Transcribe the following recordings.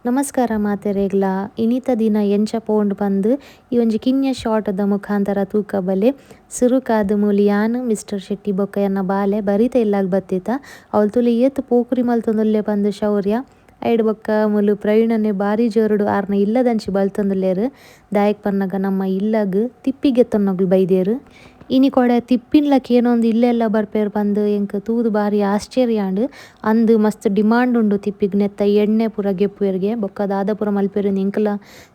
ನಮಸ್ಕಾರ ಮಾತೆರೆಗ್ಲ ಇನಿತ ದಿನ ಎಂಚ ಪೋಂಡು ಪಂದ್ ಈ ಒಂಜಿ ಕಿನ್ಯ ಶಾರ್ಟ್‌ದ ಮುಖಾಂತರ ತೂಕ ಬಲೆ ಸುರುಕಾದ್ ಮೂಲು ಯಾನ್ ಮಿಸ್ಟರ್ ಶೆಟ್ಟಿ ಬೊಕ್ಕ ಯನ್ನ ಬಾಲೆ ಬರಿತ ಇಲ್ಲಾಗ್ ಬತ್ತಿತ ಅವಲ್ ತುಲೆ ಏತ್ ಪೋಕುರಿ ಮಲ್ತೊಂದುಲ್ಲೆ ಪಂದ್ ಶೌರ್ಯ ಐಡ್ ಬೊಕ್ಕ ಮೂಲು ಪ್ರವೀಣನೆ ಬಾರಿ ಜೋರುಡು ಆರ್ನ ಇಲ್ಲದಂಚಿ ಬಲ್ತೊಂದುಲ್ಲೆರ್ ದಾಯಕ್ ಪನ್ನಗ ನಮ್ಮ ಇಲ್ಲಗ್ ತಿಪ್ಪಿಗೆತ್ತೊನ್ನೊಕ್ಲು ಬೈದೆರ್ ಇನಿ ಕೊಡೆ ತಿಪ್ಪಿನ್ಲಕ್ ಏನೊಂದು ಇಲ್ಲೆಲ್ಲ ಬರ್ಪೆರ್ ಪಂದ್ ಎಂಕ್ ತೂದು ಬಾರಿ ಆಶ್ಚರ್ಯ ಆಂಡ್ ಅಂದ್ ಮಸ್ತ್ ಡಿಮಾಂಡ್ ಉಂಡು ತಿಪ್ಪಿಗ್ ನೆತ್ತ ಎಣ್ಣೆ ಪೂರ ಗೆಪ್ಪುವೆರ್ಗೆ ಬೊಕ್ಕ ದಾದ ಪೂರ ಮಲ್ಪೆರ್ ಎಂಕಲ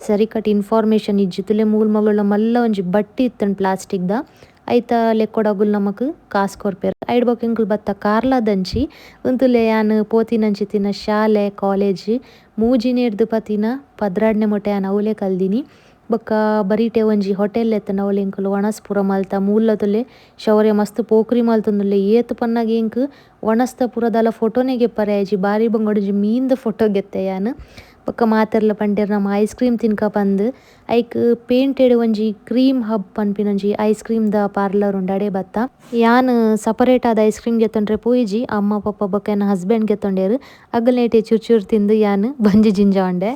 ಸರಿಕಟ್ ಇನ್ಫಾರ್ಮೇಷನ್ ಇಜ್ಜಿ ತುಲೆ ಮೂಲು ಮಗಳ್ನ ಮಲ್ಲ ಒಂಜಿ ಬಟ್ಟಿ ಇತ್ತಂಡ್ ಪ್ಲಾಸ್ಟಿಕ್‌ದ ಐತ ಲೆಕ್ಕೊಡಗುಲ್ ನಮಕ್ ಕಾಸ್ ಕೊರ್ಪೆರ್ ಐಡ್ ಬೊಕ ಎಂಕುಲು ಬತ್ತ ಕಾರ್ಲದಂಚಿ ಉಂತುಲೆ ಯಾನ್ ಪೋತಿನಂಚಿತ್ತಿನ ಶಾಲೆ ಕಾಲೇಜ್ ಮೂಜಿನೆರ್ದ್ ಪತಿನ ಪದ್ರಾಡ್ನೆ ಮೊಟ ಯಾನ್ ಅವಲೇ ಕಲ್ದಿನಿ ಬೊಕ್ಕ ಬರಿಟೆ ಒಂಜಿ ಹೊಟೇಲ್ ಎತ್ತಂಡ ಅವಲ್ ಎಂಕುಲು ವನಸ್ ಪೂರ ಮಲ್ತ ಮೂಲ್ಲ ತುಲೆ ಶೌರ್ಯ ಮಸ್ತ್ ಪೋಕುರಿ ಮಲ್ತೊಂದುಲ್ಲೆ ಏತ್ ಪನ್ನಗ ಎಂಕ್ ವನಸ್ತ ಪೂರ ದಾಲ ಫೋಟೋನೆ ಗೆಪ್ಪರೆ ಆಜಿ ಬಾರಿ ಬಂಗೊಂಡೊಂಜಿ ಮೀನ್‌ದ ಫೋಟೋ ಗೆತ್ತೆ ಯಾನ್ ಬೊಕ್ಕ ಮಾತೆರ್ಲ ಪಂಡೇರ್ ನಮ ಐಸ್ ಕ್ರೀಮ್ ತಿನ್ಕ ಪಂದ್ ಐಕ್ ಪೇಂಟೆಡ್ ಒಂಜಿ ಕ್ರೀಮ್ ಹಬ್ ಪನ್ಪಿನೊಂಜಿ ಐಸ್ ಕ್ರೀಮ್‌ದ ಪಾರ್ಲರ್ ಉಂಡು ಅಡೆ ಬತ್ತ ಯಾನ್ ಸಪರೇಟ್ ಆದ್ ಐಸ್ ಕ್ರೀಮ್ ಗೆತ್ತೊಂಡ್ರೆ ಪೋಯಿಜಿ ಅಮ್ಮ ಪಪ್ಪ ಬೊಕ ಎನ್ನ ಹಸ್ಬೆಂಡ್ ಗೆತ್ತೊಂಡೇರ್ ಅಗಲ್ ನೆಟೆ ಚೂರು ಚೂರು ತಿಂದು ಯಾನ್ ಬಂಜಿ ಜಿಂಜ ಉಂಡೆ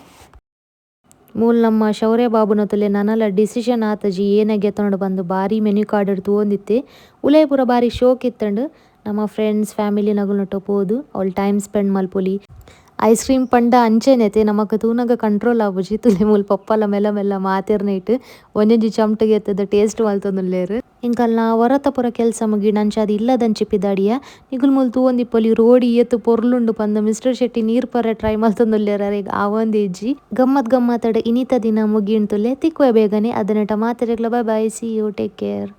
ಮೂಲು ನಮ್ಮ ಶೌರ್ಯ ಬಾಬುನ ತುಲೆ ನನಲ ಡಿಸಿಷನ್ ಆತಜಿ ಏನೆ ಗೆತ್ತೊಂಡು ಬಂದು ಬಾರಿ ಮೆನ್ಯು ಕಾರ್ಡ್ ತೂವೊಂದಿತ್ತೆ ಉಲೇ ಪೂರ ಬಾರಿ ಶೋಕ್ ಇತ್ತಂಡ್ ನಮ್ಮ ಫ್ರೆಂಡ್ಸ್ ಫ್ಯಾಮಿಲಿ ನಗುಲ್ನೊಟ್ಟು ಪೋದು ಅವಲ್ ಟೈಮ್ ಸ್ಪೆಂಡ್ ಮಲ್ಪೊಲಿ ಐಸ್ ಕ್ರೀಮ್ ಪಂಡ ಅಂಚೆನೆತೆ ನಮಕ್ ತೂನಗ ಕಂಟ್ರೋಲ್ ಆಪುಜಿ ತುಲೆ ಮೂಲು ಪಪ್ಪಲ ಮೆಲ್ಲ ಮೆಲ್ಲ ಮಾತೆರ್ನೈಟ್ ಒಂಜೊಂಜಿ ಚಮಟಗೆ ಎತ್ತದ ಟೇಸ್ಟ್ ಮಲ್ತೊಂದುಲ್ಲೆರ್ ಎಂಕಲ್ನ ಹೊರತ ಪೂರ ಕೆಲಸ ಮುಗಿಂಡ್ ಅಂಚಾದ್ ಇಲ್ಲದಂಚಿ ಪಿದಾಡಿಯ ನಿಗುಲ್ ಮೂಲು ತೂವೊಂದಿಪ್ಪೊಲಿ ರೋಡಿ ಏತ್ ಪೊರ್ಲುಂಡು ಪಂದ್ ಮಿಸ್ಟರ್ ಶೆಟ್ಟಿ ನೀರ್ ಪರ್ರೆ ಟ್ರೈ ಮಲ್ತೊಂದುಲ್ಲೆರ್ ಅರೆಗ್ ಆವೊಂದೆ ಇಜ್ಜಿ ಗಮ್ಮತ್ ಗಮ್ಮತ್ತಡ್ ಇನಿತ ದಿನ ಮುಗಿಂಡ್ ತುಲೆ ತಿಕ್ಕುವೆ ಬೇಗನೆ ಅದನೆಟ ಮಾತೆರೆಗ್ಲ bye bye see you take care.